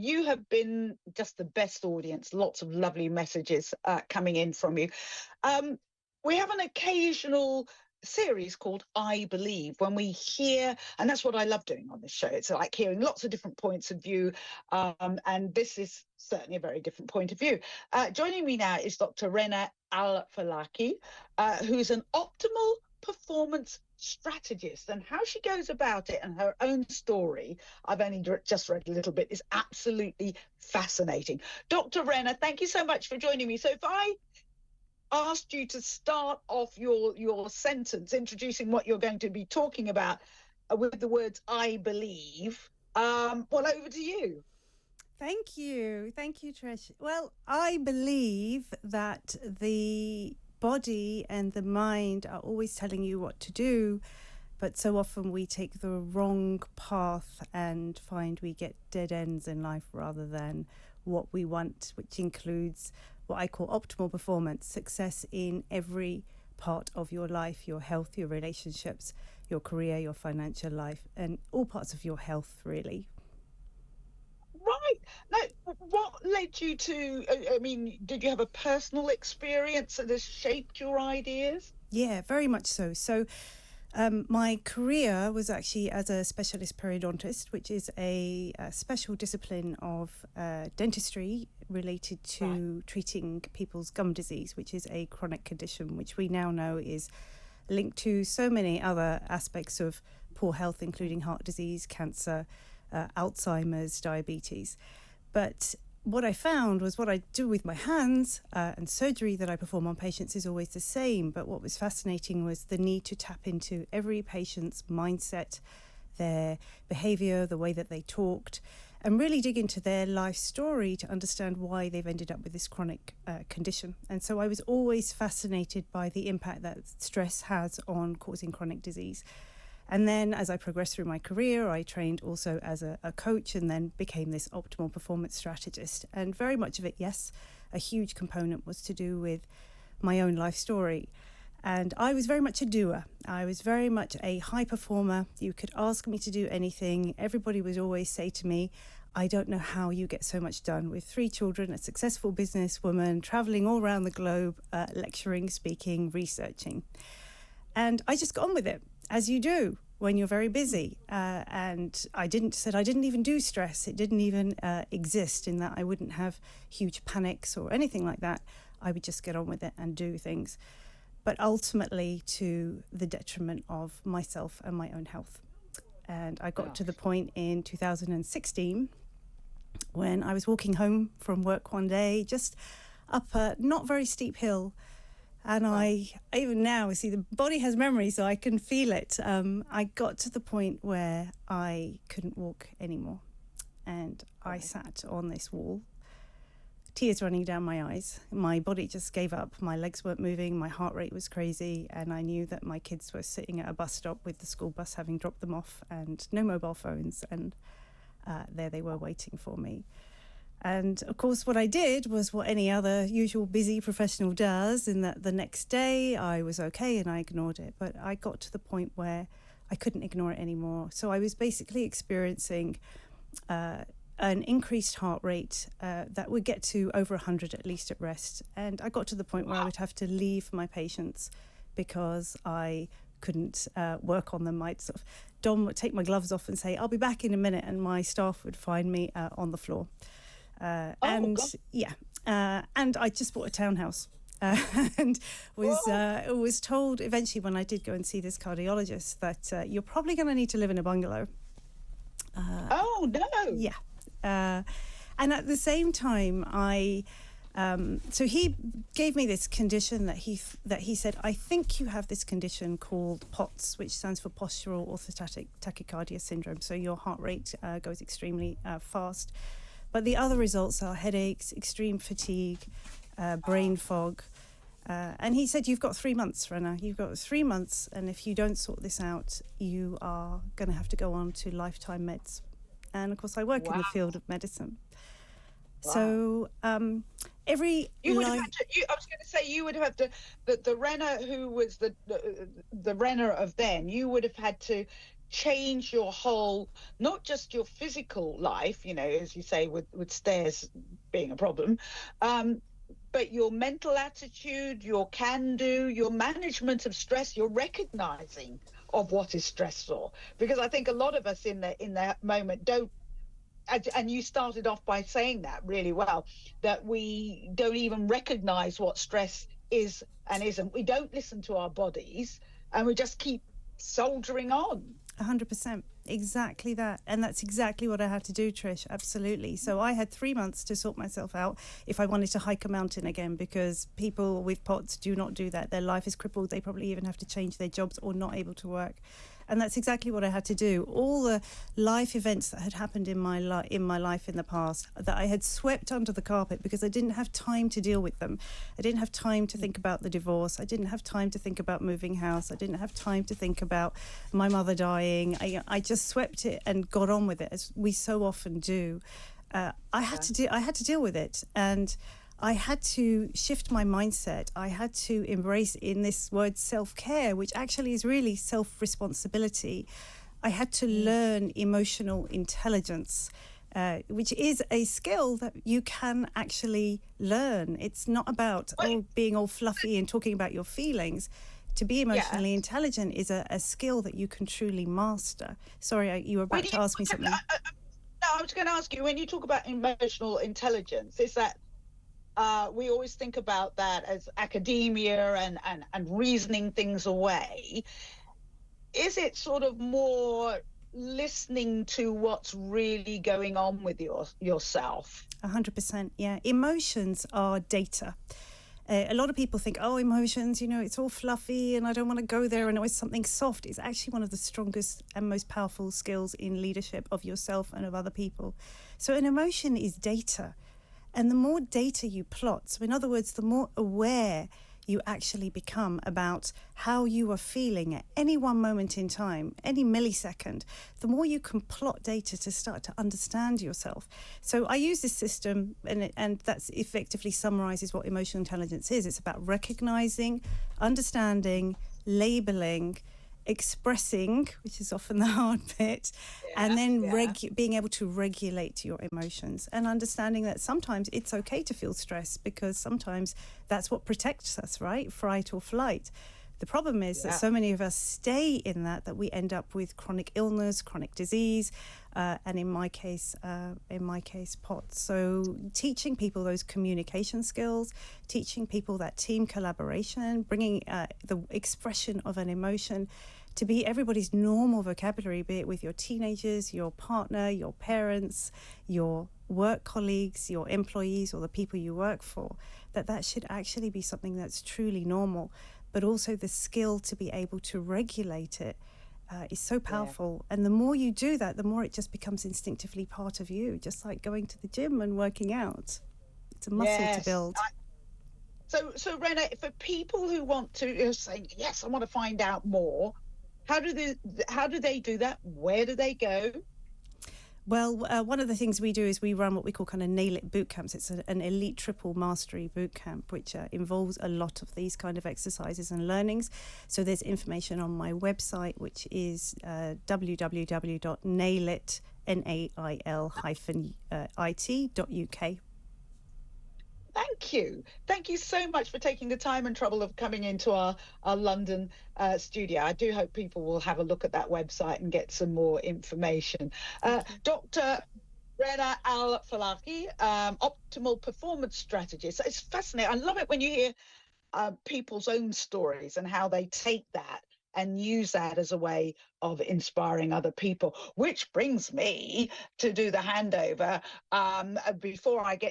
You have been just the best audience. Lots of lovely messages coming in from you. We have an occasional series called I Believe, when we hear, and that's what I love doing on this show. It's like hearing lots of different points of view, and this is certainly a very different point of view. Joining me now is Dr. Rana Al-Falaki, who's an optimal performance strategist, and how she goes about it and her own story, I've only just read a little bit, is absolutely fascinating. Dr. Rana, thank you so much for joining me. So if I asked you to start off your sentence introducing what you're going to be talking about with the words I believe, well, over to you. Thank you, Tricia. Well, I believe that the body and the mind are always telling you what to do, but so often we take the wrong path and find we get dead ends in life rather than what we want, which includes what I call optimal performance, success in every part of your life, your health, your relationships, your career, your financial life, and all parts of your health, really. Right. Now, what led you to, I mean, did you have a personal experience that has shaped your ideas? Yeah, very much so. So my career was actually as a specialist periodontist, which is a special discipline of dentistry related to treating people's gum disease, which is a chronic condition, which we now know is linked to so many other aspects of poor health, including heart disease, cancer, Alzheimer's, diabetes. But what I found was what I do with my hands and surgery that I perform on patients is always the same. But what was fascinating was the need to tap into every patient's mindset, their behavior, the way that they talked, and really dig into their life story to understand why they've ended up with this chronic condition. And so I was always fascinated by the impact that stress has on causing chronic disease. And then as I progressed through my career, I trained also as a coach and then became this optimal performance strategist. And very much of it, yes, a huge component was to do with my own life story. And I was very much a doer. I was very much a high performer. You could ask me to do anything. Everybody would always say to me, I don't know how you get so much done with 3 children, a successful businesswoman, traveling all around the globe, lecturing, speaking, researching. And I just got on with it, as you do when you're very busy. And I didn't even do stress. It didn't even exist, in that I wouldn't have huge panics or anything like that. I would just get on with it and do things, but ultimately to the detriment of myself and my own health. And I got to the point in 2016 when I was walking home from work one day, just up a not very steep hill. And I even now, see, the body has memory, so I can feel it. I got to the point where I couldn't walk anymore. And I sat on this wall, tears running down my eyes. My body just gave up. My legs weren't moving. My heart rate was crazy. And I knew that my kids were sitting at a bus stop with the school bus having dropped them off, and no mobile phones. And there they were waiting for me. And of course, what I did was what any other usual busy professional does, in that the next day I was okay and I ignored it. But I got to the point where I couldn't ignore it anymore. So I was basically experiencing an increased heart rate that would get to over 100 at least at rest. And I got to the point where I would have to leave my patients because I couldn't work on them. I'd sort of, Dom would take my gloves off and say, I'll be back in a minute. And my staff would find me on the floor. And I just bought a townhouse and was told eventually, when I did go and see this cardiologist, that you're probably going to need to live in a bungalow. Oh no! Yeah, and at the same time, so he gave me this condition that he said, I think you have this condition called POTS, which stands for postural orthostatic tachycardia syndrome. So your heart rate goes extremely fast. But the other results are headaches, extreme fatigue, brain fog. And he said, you've got 3 months, Rana. You've got 3 months. And if you don't sort this out, you are going to have to go on to lifetime meds. And of course, I work in the field of medicine. Wow. So I was going to say, you would have to, the Rana who was the Rana of then, you would have had to change your whole, not just your physical life, you know, as you say, with stairs being a problem, but your mental attitude, your can do, your management of stress, your recognizing of what is stressful. Because I think a lot of us in that moment don't, and you started off by saying that really well, that we don't even recognize what stress is and isn't. We don't listen to our bodies, and we just keep soldiering on. 100%. Exactly that. And that's exactly what I had to do, Trish. Absolutely. So I had 3 months to sort myself out if I wanted to hike a mountain again, because people with POTS do not do that. Their life is crippled. They probably even have to change their jobs or not able to work. And that's exactly what I had to do. All the life events that had happened in my life in the past that I had swept under the carpet because I didn't have time to deal with them. I didn't have time to think about the divorce. I didn't have time to think about moving house. I didn't have time to think about my mother dying. I just swept it and got on with it, as we so often do. I had to deal with it, and I had to shift my mindset. I had to embrace in this word self-care, which actually is really self-responsibility. I had to learn emotional intelligence, which is a skill that you can actually learn. It's not about being all fluffy and talking about your feelings. To be emotionally intelligent is a skill that you can truly master. Sorry, you were about to ask me something. No, I was going to ask you, when you talk about emotional intelligence, is that we always think about that as academia and reasoning things away. Is it sort of more listening to what's really going on with yourself? 100%, yeah. Emotions are data. A lot of people think, oh, emotions, you know, it's all fluffy and I don't want to go there and always something soft. It's actually one of the strongest and most powerful skills in leadership of yourself and of other people. So an emotion is data. And the more data you plot, so in other words, the more aware you actually become about how you are feeling at any one moment in time, any millisecond, the more you can plot data to start to understand yourself. So I use this system, and that effectively summarizes what emotional intelligence is. It's about recognizing, understanding, labeling, expressing, which is often the hard bit, and then being able to regulate your emotions and understanding that sometimes it's okay to feel stress, because sometimes that's what protects us, right? Fight or flight. The problem is that so many of us stay in that we end up with chronic illness, chronic disease, and in my case, POTS. So teaching people those communication skills, teaching people that team collaboration, bringing the expression of an emotion to be everybody's normal vocabulary, be it with your teenagers, your partner, your parents, your work colleagues, your employees, or the people you work for, that should actually be something that's truly normal. But also the skill to be able to regulate it is so powerful. And the more you do that, the more it just becomes instinctively part of you, just like going to the gym and working out. It's a muscle to build. So Rana, for people who want to say, yes, I want to find out more, how do they do that? Where do they go? Well, one of the things we do is we run what we call kind of Nail It Bootcamps. It's an Elite Triple Mastery Bootcamp, which involves a lot of these kind of exercises and learnings. So there's information on my website, which is www.nail-it.uk. Thank you so much for taking the time and trouble of coming into our London studio. I do hope people will have a look at that website and get some more information. Dr. Rana Al-Falaki, optimal performance strategist. It's fascinating. I love it when you hear people's own stories and how they take that and use that as a way of inspiring other people, which brings me to do the handover before I get